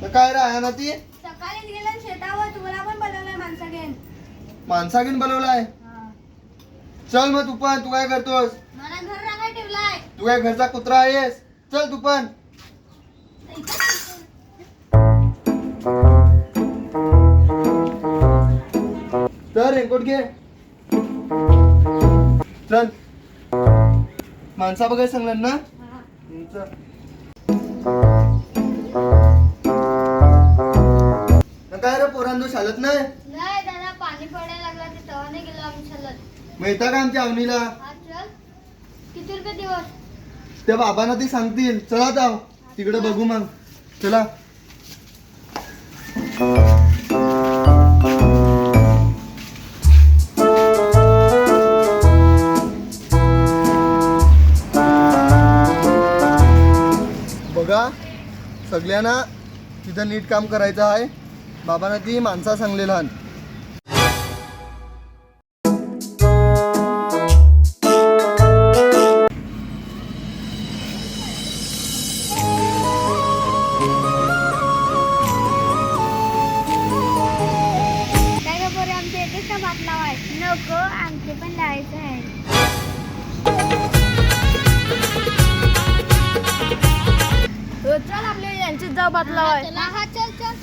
तर काय राहा ना ती सकाळीच गेलं शेतावर. तुला पण बोलवलंय माणसा घेऊन बोलवलाय. चल मग तू पण. तू काय करतोस? मला घर राखाय ठेवलाय. तू काय घरचा कुत्रा आहेस? चल तू पण. चल रेनकोट घे. चल. माणसा बघायला सांगणार ना? चल. काय रे पोरांनो शाळेत नाही? नाही दादा, पाणी पडायला लागला ते तेव्हा नाही गेलो आम्ही शाळेत. मिळता का आमच्या अवनीला? हा चल. किती रुपये दिवस? त्या बाबांना ती सांगतील. चला जाऊ तिकडे बघू मग. चला. बघा सगळ्यांना तिथं नीट काम करायचं आहे. बाबांना ती माणसा सांगले लहान. काय गं पोरे, आमच्या इथेच का भात लावाय? नको, आमचे पण लावायचं आहे. चल आपले यांचीच जाऊ भात लावाय. हा चल चल.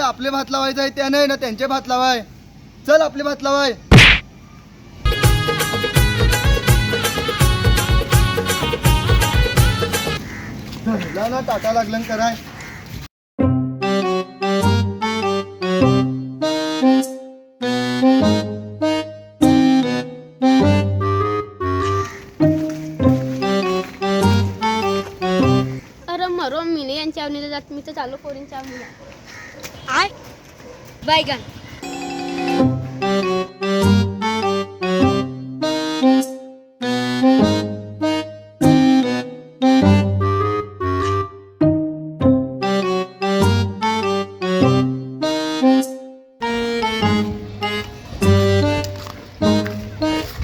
आपले भात लावायचं आहे त्या नाही ना त्यांचे भात लावाय. चल आपले भात लावाय. ना टाटा लागलं कराय. अरे मरो मिने यांच्या आवनीला जात. मी तर चालू पोरींच्या आवनीला. आय बैगन.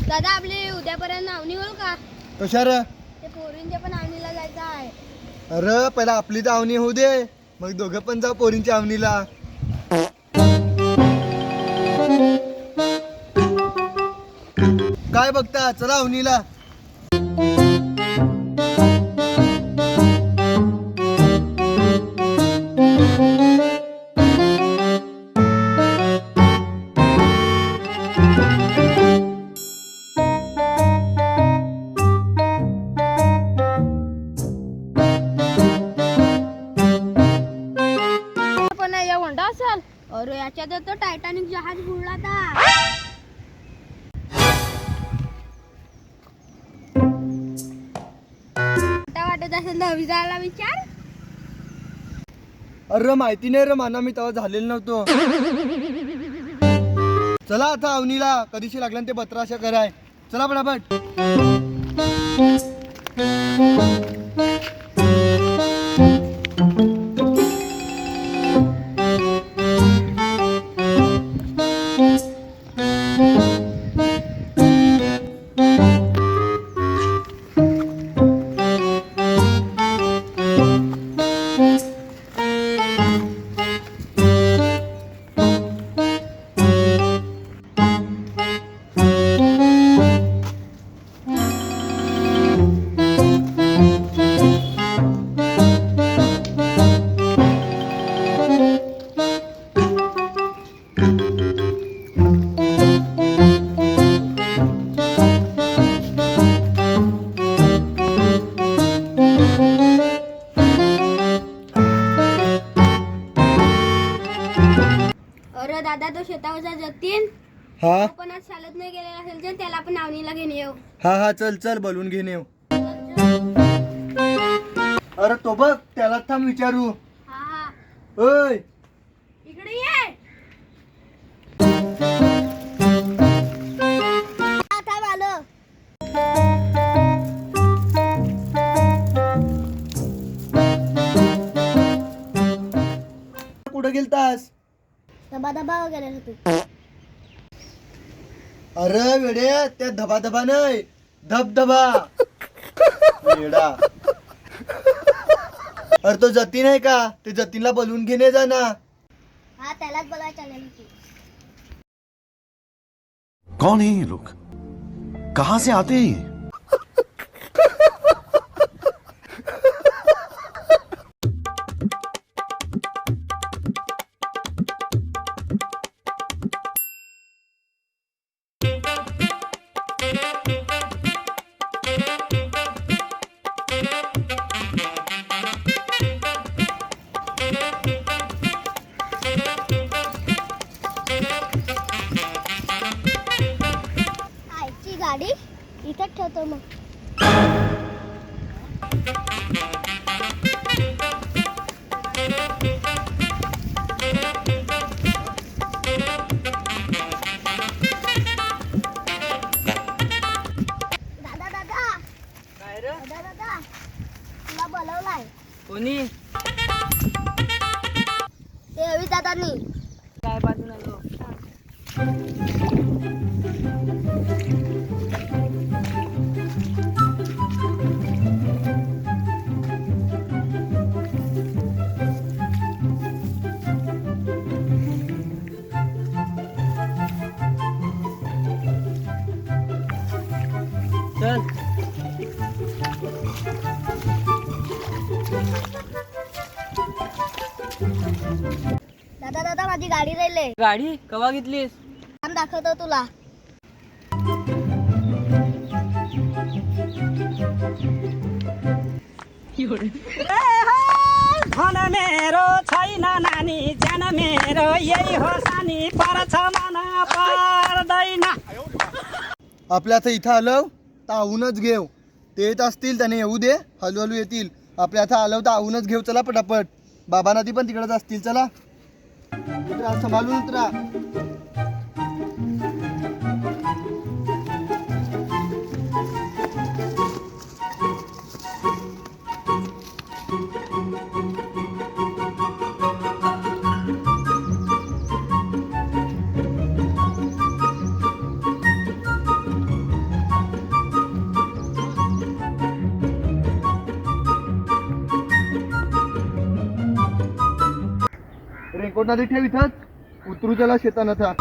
दादा आपले उद्यापर्यंत आवनी होईल का? कशा रे? ते पोरींच्या पण आवनीला जायचं आहे. अरे पहिला आपली आवनी होऊ दे, मग दोघं पण जाऊ पोरींच्या आवनीला. काय बघता, चला आवनीला. पण या होंडा असेल. अरे याच्यात तो टायटॅनिक जहाज बुडला था. वाटत असेल तर जायला विचार. अरे माहिती नाही रे माना, मी तेव्हा झालेलं नव्हतो. चला आता आवनीला. कधीशी लागलं ते 1700 कराय. चला पटापट. अरे दादा, तो शेतावरचा जतीन हा पण आज शाळेत नाही गेलेला असेल तर त्याला पण आवनीला घेऊन येऊ. हा चल चल बोलून घेऊन येऊ. अरे तो बघ, त्याला थांब विचारू. हा हा ओय इकडे ये. आता आलो. कुठं गेलतास? दबा दबा वगैरे होतो. अरे वेडे त्या धबाधबा नाही धबधबा वेडा. अरे तो जतीन आहे का? ते जतीनला बोलवून घेणे जा ना. हा त्यालाच बोलायला चालेल की. कौन है ये लोग? कहां से आते हैं ये? आईची गाडी इथंच ठेवतो मग. दादा दादा काय रे? दादा दादा तुला बोलवलाय. कोणी? ते हवी दादांनी. काय बाजूला लो? चल. दादा दादा माझी गाडी राहिले. गाडी कवा घेतलीस? थांब दाखवतो तुला. धन मेरो छैन नानी जान मेरो यही हो सानी परछ मन पर्दैन. आपल्या आता इथं आलं तर आवूनच घेऊ. ते येत असतील त्याने येऊ दे, हळूहळू येतील. आपल्या आता आलं तर आवूनच घेऊ. चला पटापट. बाबा नदी पण तिकडच असतील. चला उतरा, सांभाळून उतरा. रेनकोट नदी ठेव इथंच. उतरू त्याला शेतानं था.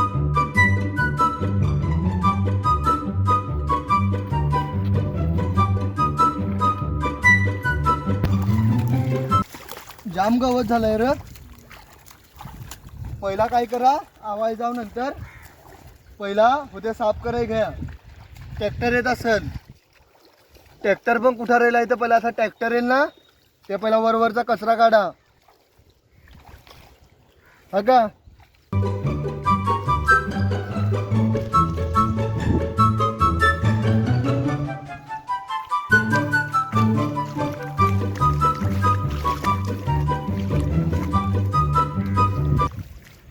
जाम गवत झालंय र. पहिला काय करा, आवाज जाऊ नंतर पहिला होते साफ कराय घ्या. ट्रॅक्टर येत असेल. ट्रॅक्टर पण कुठं राहिला इथं. पहिला असा ट्रॅक्टर येईल ना, ते पहिला वरवरचा कचरा काढा. हा का?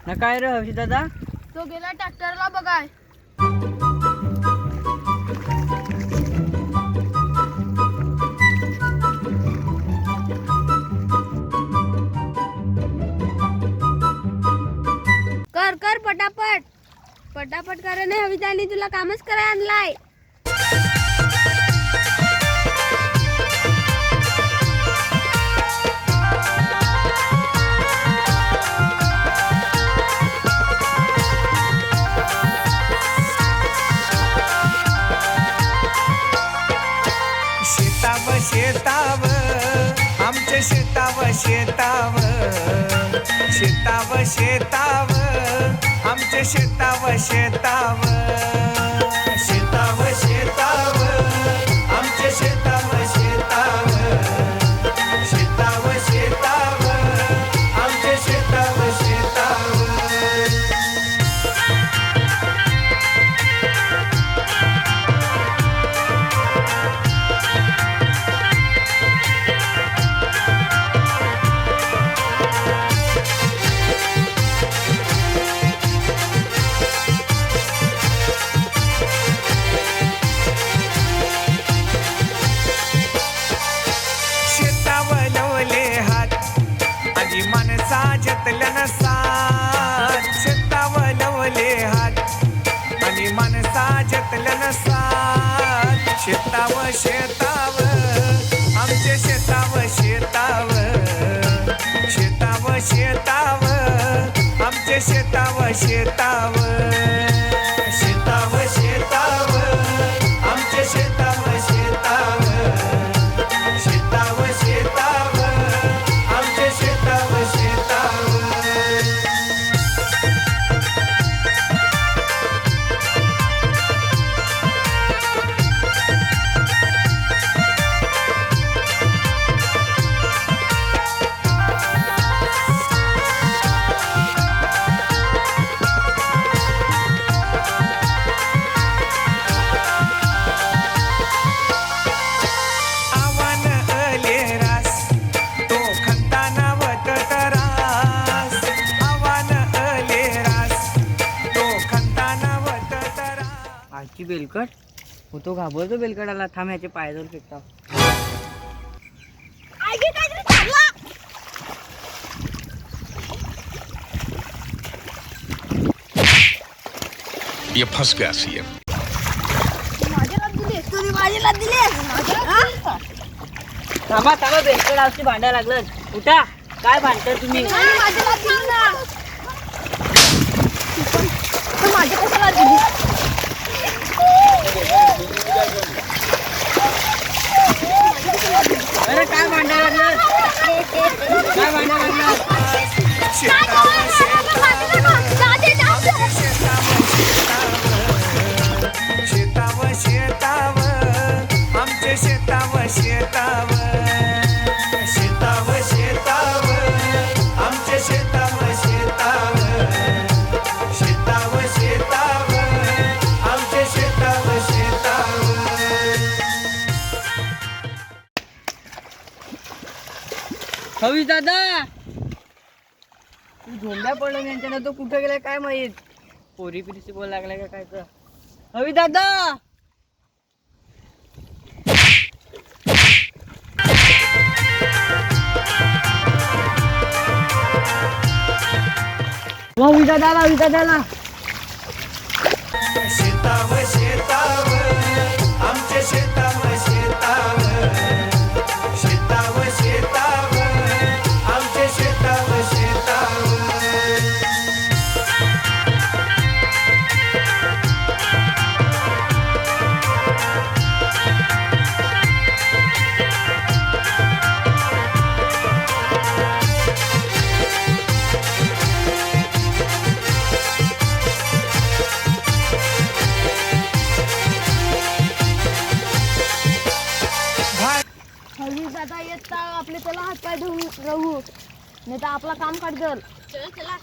ना काय रे हर्षी दादा? तो गेला ट्रॅक्टरला बघाय. कर कर पटापट. पटापट करे नाही हवी त्याने तुला कामच करायला आणलाय. शेताव शेताव आमच्या शेताव शेताव शेताव शेताव आमच्या शेताव शेताव शेताव शेताव आमच्या शेताव शेताव शेताव शेताव आमच्या शेताव शेताव. शेताव शेताव आमचे शेताव शेताव शेताव शेताव आमचे शेताव शेताव शेताव शेताव आमचे शेताव शेताव शेताव शेताव आमचे शेताव शेताव आव्हान अलेरास तो खंताना वततरास आव्हान अलेरास तो खंताना वततरास आजची बेलकट हो तो घाबरतो बेलकटाला. थांब ह्याचे पायदोर फेकता. ये फंस गया सीएम. थांबा थांबा बेलकट आजची भांडायला लागलं. उठा, काय भांडताय तुम्ही? अरे काय भांडायला लागलं? काय भांडायला लागलं? शेताव शेताव आमचे शेताव शेताव शेताव शेताव आमचे शेताव शेताव शेताव शेताव आमचे शेताव शेताव हवी दादा, तू झोंब्या पडलं यांच्यानं. तो कुठं गेलाय काय माहित. पोरी पिरीची बोल लागलाय का काय तर. हवी दादा, हवी दादाला शेताव शेताव आमचे शेताव शेताव शेताव शेताव आमचे शेताव शेताव दादा येता आपले त्याला हात पाय धुवून राहू, नाही तर आपला काम काढल. चला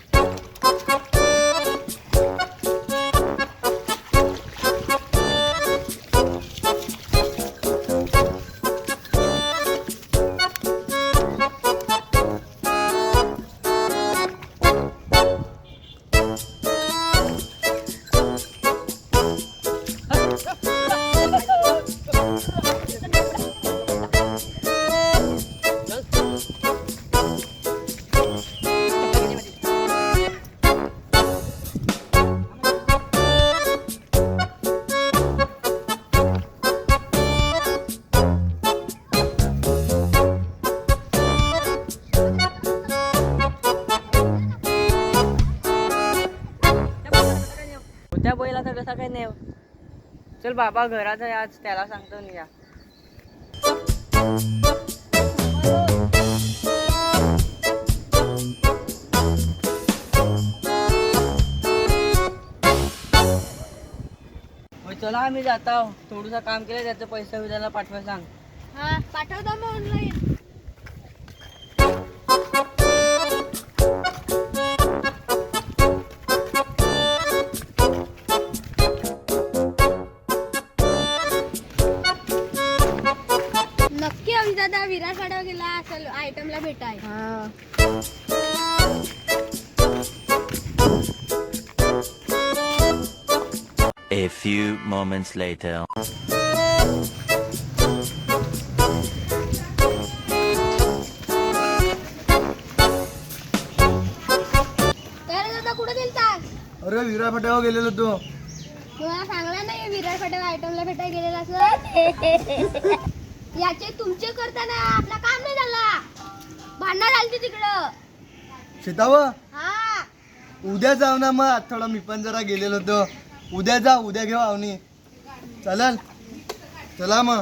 त्या बैलाचा कसा काय नाही. चल बाबा घरात आहे आज, त्याला सांगतो नाही या. चला आम्ही जात आहो. थोडंसं काम केलं, त्याचं पैसा विधाला पाठवायला सांग. हा पाठवतो मग ऑनलाईन. नक्की आम्ही दादा विरारवाड्यावर गेला असेल आयटमला भेटाय. A few moments later. दादा कुठे गेलता? अरे विरा फाट्यावर गेलेलो तो. तुम्हाला सांगला नाही विरार फाट्यावर आयटमला भेटायला गेलेला असं याचे तुमचे करताना आपला काम नाही झाला. भांडणं झाली तिकडं. शेताव हा उद्या जाऊ ना मग. आज थोडा मी पण जरा गेलेलो होतो. उद्या घेऊ आवनी. चालेल चला मग.